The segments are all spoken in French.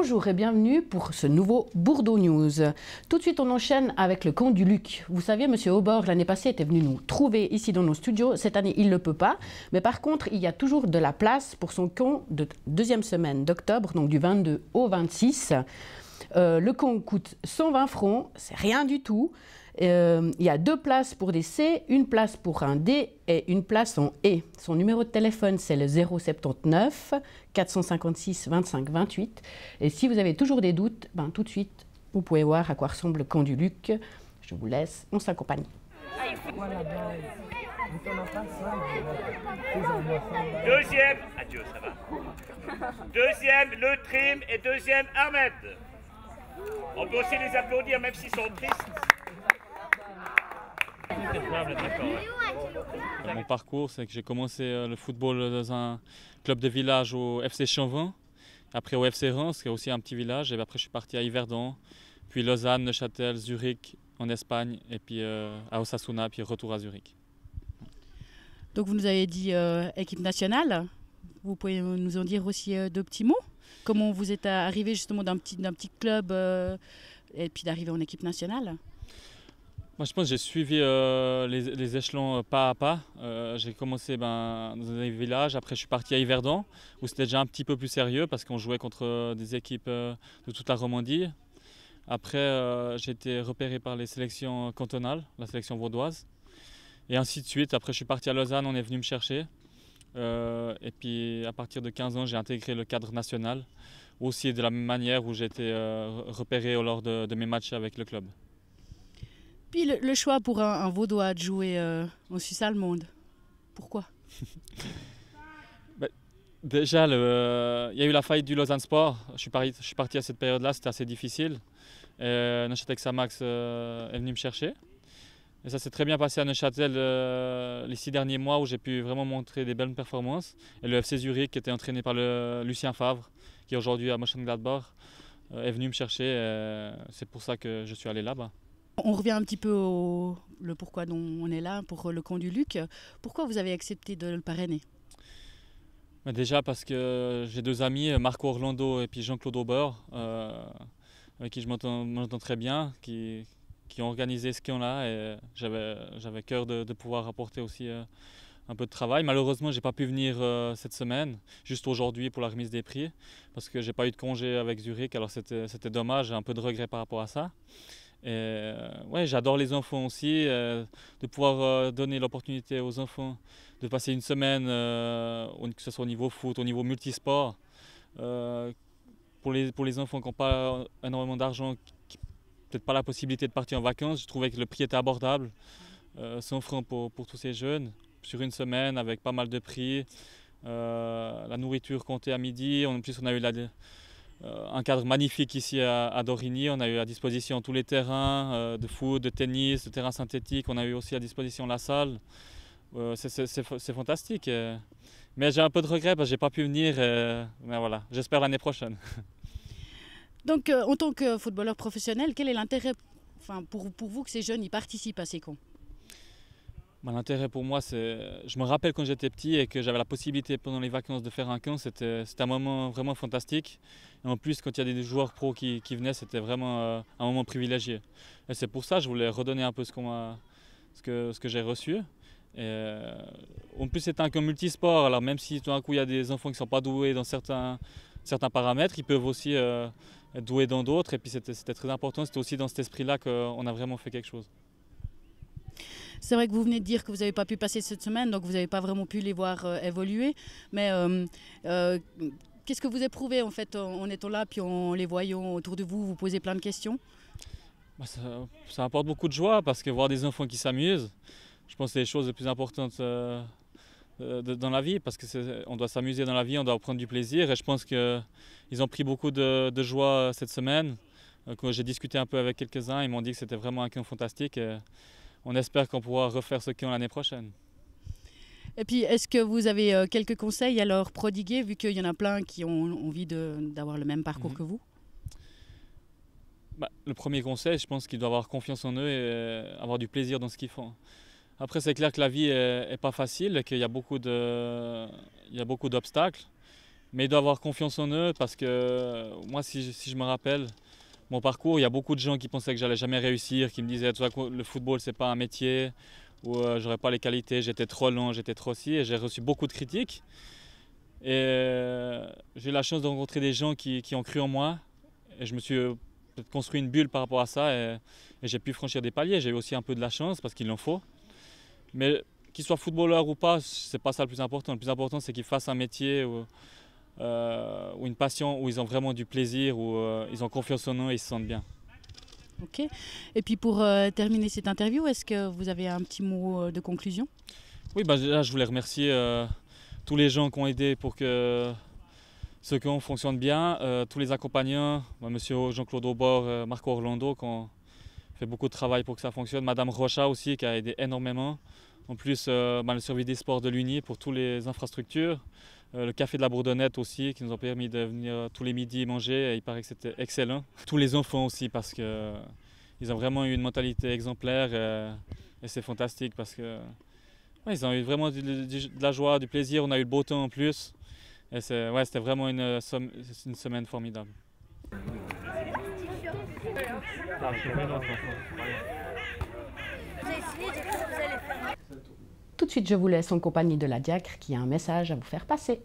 Bonjour et bienvenue pour ce nouveau Bourdeaux News. Tout de suite, on enchaîne avec le camp du Luc. Vous savez, M. Aubord, l'année passée, était venu nous trouver ici dans nos studios. Cette année, il ne le peut pas. Mais par contre, il y a toujours de la place pour son camp de deuxième semaine d'octobre, donc du 22 au 26. Le camp coûte 120 francs, c'est rien du tout. Il y a 2 places pour des C, une place pour un D et une place en E. Son numéro de téléphone, c'est le 079 456 25 28. Et si vous avez toujours des doutes, tout de suite, vous pouvez voir à quoi ressemble le camp du Luc. Je vous laisse, on s'accompagne. Deuxième, adieu, ça va. Deuxième, le trim et deuxième, Ahmed. On peut aussi les applaudir même s'ils sont tristes. Mon parcours, c'est que j'ai commencé le football dans un club de village au FC Chanvin, après au FC Reims, qui est aussi un petit village, et après je suis parti à Yverdon, puis Lausanne, Neuchâtel, Zurich en Espagne, et puis à Osasuna, puis retour à Zurich. Donc vous nous avez dit équipe nationale, vous pouvez nous en dire aussi 2 petits mots? Comment vous êtes arrivé justement d'un petit club et puis d'arriver en équipe nationale? Moi, je pense que j'ai suivi les échelons pas à pas. J'ai commencé dans un village, après je suis parti à Yverdon, où c'était déjà un petit peu plus sérieux parce qu'on jouait contre des équipes de toute la Romandie. Après, j'ai été repéré par les sélections cantonales, la sélection vaudoise, et ainsi de suite. Après, je suis parti à Lausanne, on est venu me chercher. Et puis, à partir de 15 ans, j'ai intégré le cadre national, aussi de la même manière où j'ai été repéré lors de mes matchs avec le club. Puis le choix pour un Vaudois de jouer en Suisse allemande, pourquoi? Déjà, il y a eu la faillite du Lausanne Sport. Je suis parti à cette période-là, c'était assez difficile. Neuchâtel Xamax est venu me chercher. Et ça s'est très bien passé à Neuchâtel les 6 derniers mois où j'ai pu vraiment montrer des belles performances. Et le FC Zurich, qui était entraîné par Lucien Favre, qui est aujourd'hui à Mönchengladbach, est venu me chercher. C'est pour ça que je suis allé là-bas. On revient un petit peu le pourquoi dont on est là pour le camp du Luc. Pourquoi vous avez accepté de le parrainer? Déjà parce que j'ai 2 amis, Marco Orlando et puis Jean-Claude Aubert, avec qui je m'entends très bien, qui ont organisé ce camp-là, et j'avais cœur de pouvoir apporter aussi un peu de travail. Malheureusement, je n'ai pas pu venir cette semaine, juste aujourd'hui pour la remise des prix, parce que je n'ai pas eu de congé avec Zurich, alors c'était dommage, j'ai un peu de regret par rapport à ça. Et ouais, j'adore les enfants aussi, de pouvoir donner l'opportunité aux enfants de passer une semaine, que ce soit au niveau foot, au niveau multisport. Pour les enfants qui n'ont pas énormément d'argent, peut-être pas la possibilité de partir en vacances, je trouvais que le prix était abordable, 100 francs pour tous ces jeunes, sur une semaine avec pas mal de prix. La nourriture comptée à midi, en plus on a eu un cadre magnifique ici à Dorigny, on a eu à disposition tous les terrains de foot, de tennis, de terrain synthétique, on a eu aussi à disposition la salle. C'est fantastique. Mais j'ai un peu de regret parce que je n'ai pas pu venir, mais voilà, j'espère l'année prochaine. Donc en tant que footballeur professionnel, quel est l'intérêt pour vous que ces jeunes y participent à ces camps? L'intérêt pour moi, je me rappelle quand j'étais petit et que j'avais la possibilité pendant les vacances de faire un camp, c'était un moment vraiment fantastique. Et en plus, quand il y a des joueurs pros qui venaient, c'était vraiment un moment privilégié. Et c'est pour ça que je voulais redonner un peu ce que j'ai reçu. Et en plus, c'était un camp multisport, alors même si tout d'un coup il y a des enfants qui ne sont pas doués dans certains paramètres, ils peuvent aussi être doués dans d'autres. Et puis c'était très important, c'était aussi dans cet esprit-là qu'on a vraiment fait quelque chose. C'est vrai que vous venez de dire que vous n'avez pas pu passer cette semaine, donc vous n'avez pas vraiment pu les voir évoluer. Mais qu'est-ce que vous éprouvez en fait en étant là, puis en les voyant autour de vous, vous posez plein de questions? Ça apporte beaucoup de joie parce que voir des enfants qui s'amusent, je pense que c'est les choses les plus importantes dans la vie, parce qu'on doit s'amuser dans la vie, on doit prendre du plaisir. Et je pense qu'ils ont pris beaucoup de joie cette semaine. Quand j'ai discuté un peu avec quelques-uns, ils m'ont dit que c'était vraiment un camp fantastique. Et on espère qu'on pourra refaire ce camp l'année prochaine. Et puis, est-ce que vous avez quelques conseils à leur prodiguer, vu qu'il y en a plein qui ont envie d'avoir le même parcours que vous? Le premier conseil, je pense qu'ils doivent avoir confiance en eux et avoir du plaisir dans ce qu'ils font. Après, c'est clair que la vie n'est pas facile et qu'il y a beaucoup d'obstacles. Mais ils doivent avoir confiance en eux parce que moi, si je me rappelle mon parcours, il y a beaucoup de gens qui pensaient que j'allais jamais réussir, qui me disaient que le football, c'est pas un métier, ou j'aurais pas les qualités, j'étais trop lent, j'étais trop si, et j'ai reçu beaucoup de critiques. Et j'ai eu la chance de rencontrer des gens qui ont cru en moi, et je me suis construit une bulle par rapport à ça, et j'ai pu franchir des paliers. J'ai eu aussi un peu de la chance, parce qu'il en faut. Mais qu'ils soient footballeurs ou pas, c'est pas ça le plus important. Le plus important, c'est qu'ils fassent un métier ou une passion où ils ont vraiment du plaisir, où ils ont confiance en eux et ils se sentent bien. Ok. Et puis pour terminer cette interview, est-ce que vous avez un petit mot de conclusion? Oui, là, je voulais remercier tous les gens qui ont aidé pour que ce camp fonctionne bien, tous les accompagnants, monsieur Jean-Claude Aubord, Marco Orlando, qui ont fait beaucoup de travail pour que ça fonctionne, madame Rocha aussi, qui a aidé énormément. En plus, le service des sports de l'Uni pour toutes les infrastructures. Le café de la Bourdonnette aussi, qui nous ont permis de venir tous les midis manger, et il paraît que c'était excellent. Tous les enfants aussi, parce qu'ils ont vraiment eu une mentalité exemplaire, et c'est fantastique parce que ils ont eu vraiment de la joie, du plaisir, on a eu le beau temps en plus, et c'était vraiment une semaine formidable. Tout de suite, je vous laisse en compagnie de la diacre qui a un message à vous faire passer.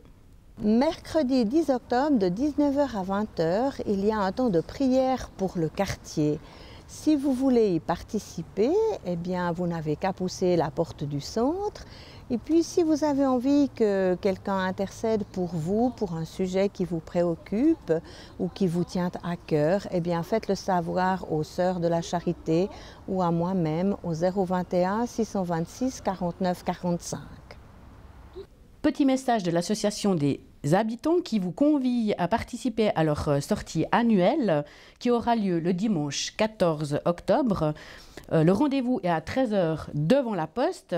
Mercredi 10 octobre, de 19h à 20h, il y a un temps de prière pour le quartier. Si vous voulez y participer, eh bien, vous n'avez qu'à pousser la porte du centre. Et puis, si vous avez envie que quelqu'un intercède pour vous, pour un sujet qui vous préoccupe ou qui vous tient à cœur, eh bien, faites-le savoir aux Sœurs de la Charité ou à moi-même au 021 626 49 45. Petit message de l'association des habitants qui vous convie à participer à leur sortie annuelle qui aura lieu le dimanche 14 octobre. Le rendez-vous est à 13h devant la poste.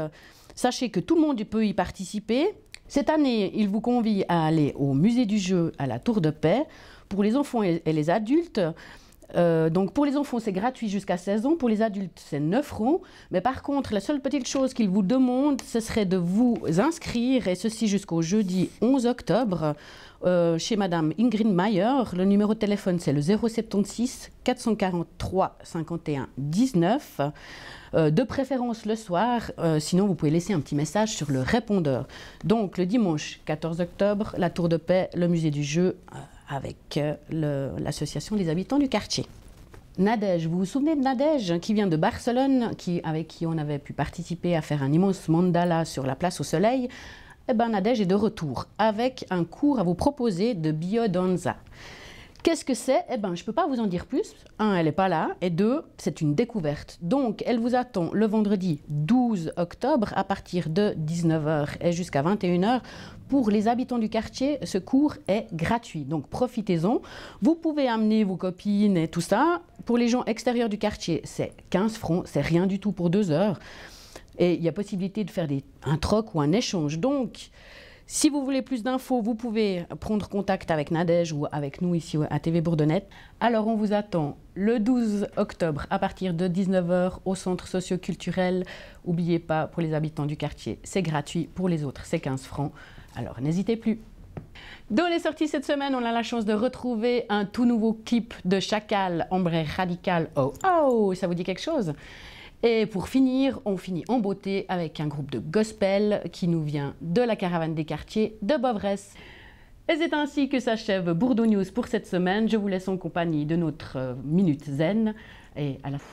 Sachez que tout le monde peut y participer. Cette année, il vous convie à aller au musée du jeu à la Tour de Paix pour les enfants et les adultes. Donc pour les enfants, c'est gratuit jusqu'à 16 ans. Pour les adultes, c'est 9 francs. Mais par contre, la seule petite chose qu'il vous demande, ce serait de vous inscrire, et ceci jusqu'au jeudi 11 octobre, chez Madame Ingrid Mayer. Le numéro de téléphone, c'est le 076 443 51 19. De préférence le soir, sinon vous pouvez laisser un petit message sur le répondeur. Donc le dimanche 14 octobre, la Tour de Paix, le musée du jeu, avec l'association des habitants du quartier. Nadège, vous vous souvenez de Nadège qui vient de Barcelone, avec qui on avait pu participer à faire un immense mandala sur la place au soleil? Eh bien, Nadège est de retour avec un cours à vous proposer de biodanza. Qu'est-ce que c'est? Eh bien, je ne peux pas vous en dire plus. 1, elle n'est pas là. Et 2, c'est une découverte. Donc, elle vous attend le vendredi 12 octobre à partir de 19h et jusqu'à 21h. Pour les habitants du quartier, ce cours est gratuit. Donc, profitez-en. Vous pouvez amener vos copines et tout ça. Pour les gens extérieurs du quartier, c'est 15 francs. C'est rien du tout pour 2 heures. Et il y a possibilité de faire un troc ou un échange. Donc, si vous voulez plus d'infos, vous pouvez prendre contact avec Nadège ou avec nous ici à TV Bourdonnette. Alors, on vous attend le 12 octobre à partir de 19h au centre socio-culturel. N'oubliez pas, pour les habitants du quartier, c'est gratuit. Pour les autres, c'est 15 francs. Alors, n'hésitez plus. Dans les sorties cette semaine, on a la chance de retrouver un tout nouveau clip de Chacal, Ombre Radical. Oh, oh, ça vous dit quelque chose? Et pour finir, on finit en beauté avec un groupe de gospel qui nous vient de la caravane des quartiers de Bovresse. Et c'est ainsi que s'achève Bourdeau News pour cette semaine. Je vous laisse en compagnie de notre Minute Zen. Et à la fin.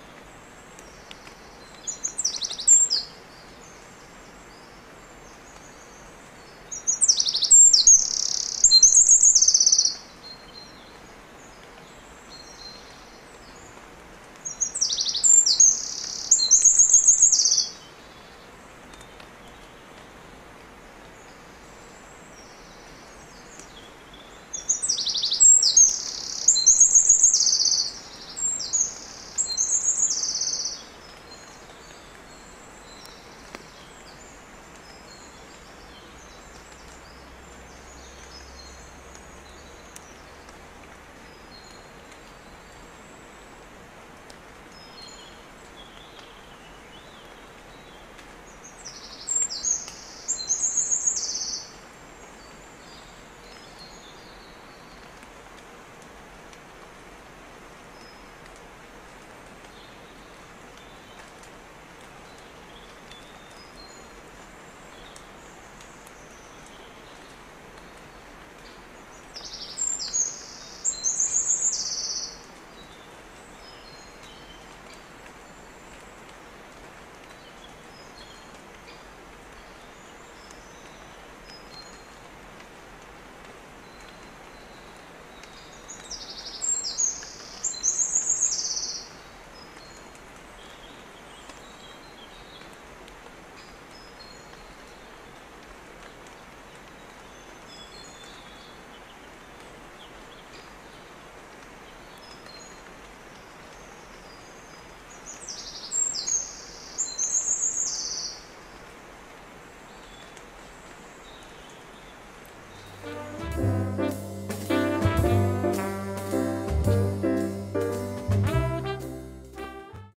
Merci.